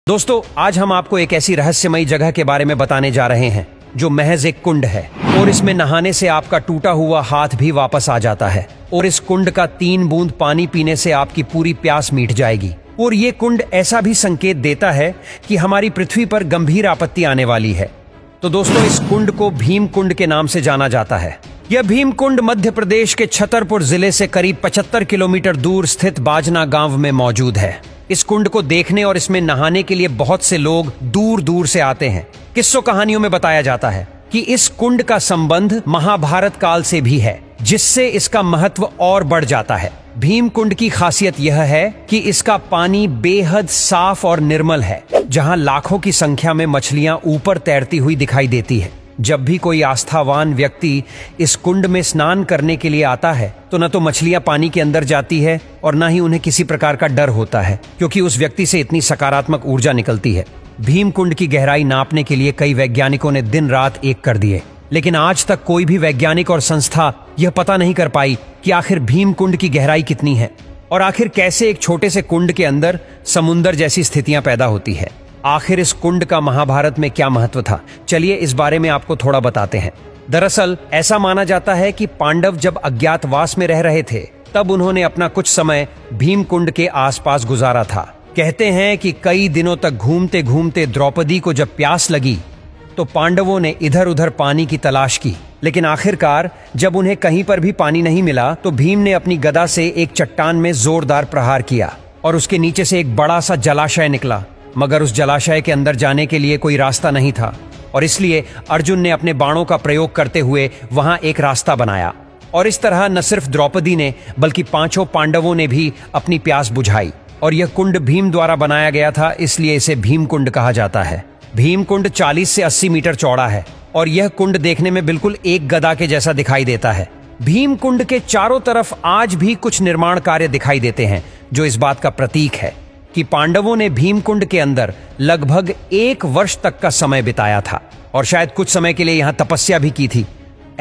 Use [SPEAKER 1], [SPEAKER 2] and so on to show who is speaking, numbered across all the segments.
[SPEAKER 1] दोस्तों, आज हम आपको एक ऐसी रहस्यमयी जगह के बारे में बताने जा रहे हैं जो महज एक कुंड है और इसमें नहाने से आपका टूटा हुआ हाथ भी वापस आ जाता है और इस कुंड का 3 बूंद पानी पीने से आपकी पूरी प्यास मिट जाएगी। और ये कुंड ऐसा भी संकेत देता है कि हमारी पृथ्वी पर गंभीर आपत्ति आने वाली है। तो दोस्तों, इस कुंड को भीम कुंड के नाम से जाना जाता है। यह भीम कुंड मध्य प्रदेश के छतरपुर जिले से करीब 75 किलोमीटर दूर स्थित बाजना गांव में मौजूद है। इस कुंड को देखने और इसमें नहाने के लिए बहुत से लोग दूर दूर से आते हैं। किस्सों कहानियों में बताया जाता है कि इस कुंड का संबंध महाभारत काल से भी है, जिससे इसका महत्व और बढ़ जाता है। भीम कुंड की खासियत यह है कि इसका पानी बेहद साफ और निर्मल है, जहां लाखों की संख्या में मछलियां ऊपर तैरती हुई दिखाई देती है। जब भी कोई आस्थावान व्यक्ति इस कुंड में स्नान करने के लिए आता है तो न तो मछलियां पानी के अंदर जाती है और न ही उन्हें किसी प्रकार का डर होता है, क्योंकि उस व्यक्ति से इतनी सकारात्मक ऊर्जा निकलती है। भीम कुंड की गहराई नापने के लिए कई वैज्ञानिकों ने दिन रात एक कर दिए, लेकिन आज तक कोई भी वैज्ञानिक और संस्था यह पता नहीं कर पाई कि आखिर भीम कुंड की गहराई कितनी है और आखिर कैसे एक छोटे से कुंड के अंदर समुंदर जैसी स्थितियां पैदा होती है। आखिर इस कुंड का महाभारत में क्या महत्व था, चलिए इस बारे में आपको थोड़ा बताते हैं। दरअसल ऐसा माना जाता है कि पांडव जब अज्ञातवास में रह रहे थे तब उन्होंने अपना कुछ समय भीम कुंड के आसपास गुजारा था। कहते हैं कि कई दिनों तक घूमते घूमते द्रौपदी को जब प्यास लगी तो पांडवों ने इधर उधर पानी की तलाश की, लेकिन आखिरकार जब उन्हें कहीं पर भी पानी नहीं मिला तो भीम ने अपनी गदा से एक चट्टान में जोरदार प्रहार किया और उसके नीचे से एक बड़ा सा जलाशय निकला। मगर उस जलाशय के अंदर जाने के लिए कोई रास्ता नहीं था और इसलिए अर्जुन ने अपने बाणों का प्रयोग करते हुए वहां एक रास्ता बनाया और इस तरह न सिर्फ द्रौपदी ने बल्कि 5 पांडवों ने भी अपनी प्यास बुझाई। और यह कुंड भीम द्वारा बनाया गया था, इसलिए इसे भीम कुंड कहा जाता है। भीम कुंड 40 से 80 मीटर चौड़ा है और यह कुंड देखने में बिल्कुल एक गदा के जैसा दिखाई देता है। भीम कुंड के चारों तरफ आज भी कुछ निर्माण कार्य दिखाई देते हैं, जो इस बात का प्रतीक है कि पांडवों ने भीम कुंड के अंदर लगभग 1 वर्ष तक का समय बिताया था और शायद कुछ समय के लिए यहां तपस्या भी की थी।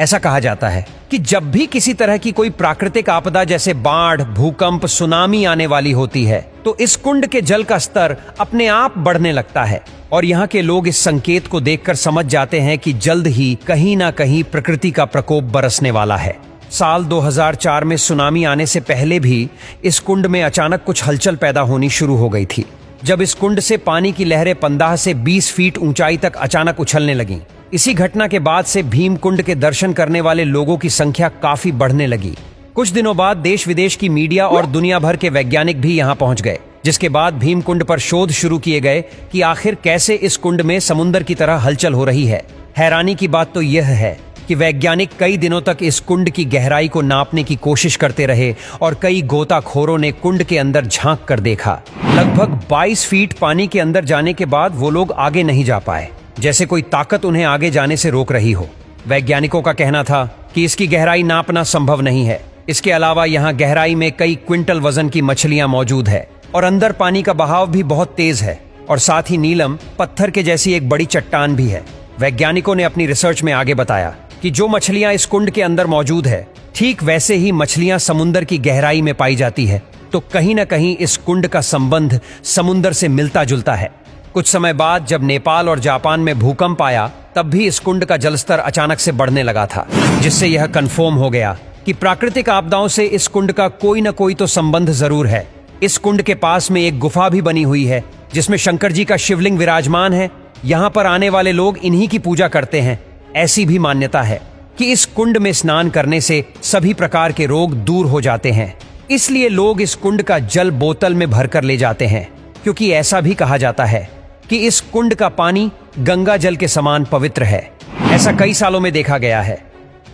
[SPEAKER 1] ऐसा कहा जाता है कि जब भी किसी तरह की कोई प्राकृतिक आपदा जैसे बाढ़, भूकंप, सुनामी आने वाली होती है तो इस कुंड के जल का स्तर अपने आप बढ़ने लगता है और यहाँ के लोग इस संकेत को देखकर समझ जाते हैं कि जल्द ही कहीं ना कहीं प्रकृति का प्रकोप बरसने वाला है। साल 2004 में सुनामी आने से पहले भी इस कुंड में अचानक कुछ हलचल पैदा होनी शुरू हो गई थी, जब इस कुंड से पानी की लहरें 15 से 20 फीट ऊंचाई तक अचानक उछलने लगीं। इसी घटना के बाद से भीम कुंड के दर्शन करने वाले लोगों की संख्या काफी बढ़ने लगी। कुछ दिनों बाद देश विदेश की मीडिया और दुनिया भर के वैज्ञानिक भी यहाँ पहुंच गए, जिसके बाद भीम कुंड पर शोध शुरू किए गए कि आखिर कैसे इस कुंड में समुद्र की तरह हलचल हो रही है। हैरानी की बात तो यह है कि वैज्ञानिक कई दिनों तक इस कुंड की गहराई को नापने की कोशिश करते रहे और कई गोताखोरों ने कुंड के अंदर झांक कर देखा। लगभग 22 फीट पानी के अंदर जाने के बाद वो लोग आगे नहीं जा पाए, जैसे कोई ताकत उन्हें आगे जाने से रोक रही हो। वैज्ञानिकों का कहना था कि इसकी गहराई नापना संभव नहीं है। इसके अलावा यहाँ गहराई में कई क्विंटल वजन की मछलियां मौजूद है और अंदर पानी का बहाव भी बहुत तेज है और साथ ही नीलम पत्थर के जैसी एक बड़ी चट्टान भी है। वैज्ञानिकों ने अपनी रिसर्च में आगे बताया कि जो मछलियां इस कुंड के अंदर मौजूद है, ठीक वैसे ही मछलियां समुंदर की गहराई में पाई जाती है। तो कहीं ना कहीं इस कुंड का संबंध समुंदर से मिलता जुलता है। कुछ समय बाद जब नेपाल और जापान में भूकंप आया तब भी इस कुंड का जलस्तर अचानक से बढ़ने लगा था, जिससे यह कंफर्म हो गया कि प्राकृतिक आपदाओं से इस कुंड का कोई न कोई तो संबंध जरूर है। इस कुंड के पास में एक गुफा भी बनी हुई है जिसमें शंकर जी का शिवलिंग विराजमान है। यहाँ पर आने वाले लोग इन्हीं की पूजा करते हैं। ऐसी भी मान्यता है कि इस कुंड में स्नान करने से सभी प्रकार के रोग दूर हो जाते हैं, इसलिए लोग इस कुंड का जल बोतल में भरकर ले जाते हैं, क्योंकि ऐसा भी कहा जाता है कि इस कुंड का पानी गंगा जल के समान पवित्र है। ऐसा कई सालों में देखा गया है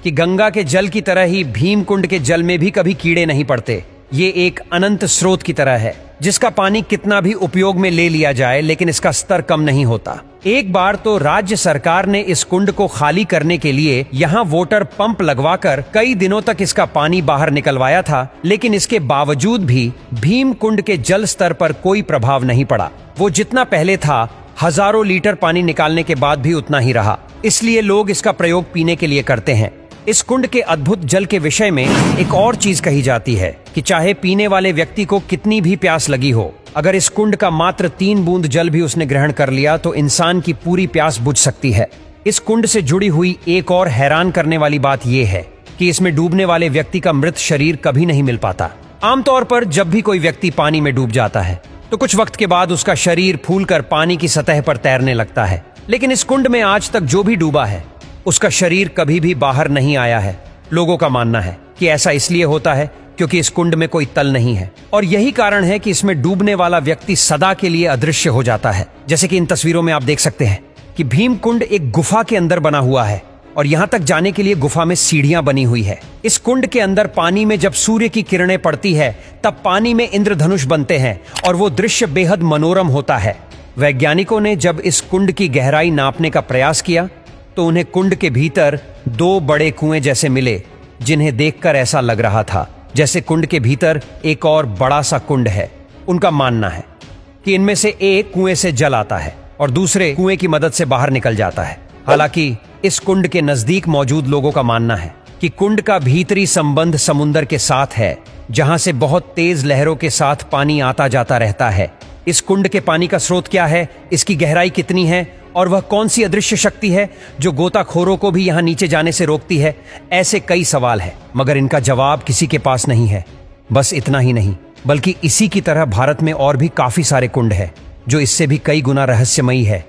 [SPEAKER 1] कि गंगा के जल की तरह ही भीम कुंड के जल में भी कभी कीड़े नहीं पड़ते। ये एक अनंत स्रोत की तरह है जिसका पानी कितना भी उपयोग में ले लिया जाए, लेकिन इसका स्तर कम नहीं होता। एक बार तो राज्य सरकार ने इस कुंड को खाली करने के लिए यहाँ वाटर पंप लगवाकर कई दिनों तक इसका पानी बाहर निकलवाया था, लेकिन इसके बावजूद भी भीम कुंड के जल स्तर पर कोई प्रभाव नहीं पड़ा। वो जितना पहले था, हजारों लीटर पानी निकालने के बाद भी उतना ही रहा। इसलिए लोग इसका प्रयोग पीने के लिए करते हैं। इस कुंड के अद्भुत जल के विषय में एक और चीज कही जाती है कि चाहे पीने वाले व्यक्ति को कितनी भी प्यास लगी हो, अगर इस कुंड का मात्र 3 बूंद जल भी उसने ग्रहण कर लिया तो इंसान की पूरी प्यास बुझ सकती है। इस कुंड से जुड़ी हुई एक और हैरान करने वाली बात यह है कि इसमें डूबने वाले व्यक्ति का मृत शरीर कभी नहीं मिल पाता। आमतौर पर जब भी कोई व्यक्ति पानी में डूब जाता है तो कुछ वक्त के बाद उसका शरीर फूलकर पानी की सतह पर तैरने लगता है, लेकिन इस कुंड में आज तक जो भी डूबा है उसका शरीर कभी भी बाहर नहीं आया है। लोगों का मानना है कि ऐसा इसलिए होता है क्योंकि इस कुंड में कोई तल नहीं है और यही कारण है कि इसमें डूबने वाला व्यक्ति सदा के लिए अदृश्य हो जाता है। जैसे कि इन तस्वीरों में आप देख सकते हैं कि भीम कुंड एक गुफा के अंदर बना हुआ है और यहां तक जाने के लिए गुफा में सीढ़ियां बनी हुई है। इस कुंड के अंदर पानी में जब सूर्य की किरणें पड़ती है तब पानी में इंद्रधनुष बनते हैं और वो दृश्य बेहद मनोरम होता है। वैज्ञानिकों ने जब इस कुंड की गहराई नापने का प्रयास किया तो उन्हें कुंड के भीतर 2 बड़े कुएं जैसे मिले, जिन्हें देखकर ऐसा लग रहा था जैसे कुंड के भीतर एक और बड़ा सा कुंड है। उनका मानना है कि इनमें से एक कुएं से जल आता है और दूसरे कुएं की मदद से बाहर निकल जाता है। हालांकि इस कुंड के नजदीक मौजूद लोगों का मानना है कि कुंड का भीतरी संबंध समुद्र के साथ है, जहां से बहुत तेज लहरों के साथ पानी आता जाता रहता है। इस कुंड के पानी का स्रोत क्या है, इसकी गहराई कितनी है और वह कौन सी अदृश्य शक्ति है जो गोताखोरों को भी यहां नीचे जाने से रोकती है, ऐसे कई सवाल हैं, मगर इनका जवाब किसी के पास नहीं है। बस इतना ही नहीं, बल्कि इसी की तरह भारत में और भी काफी सारे कुंड हैं जो इससे भी कई गुना रहस्यमयी है।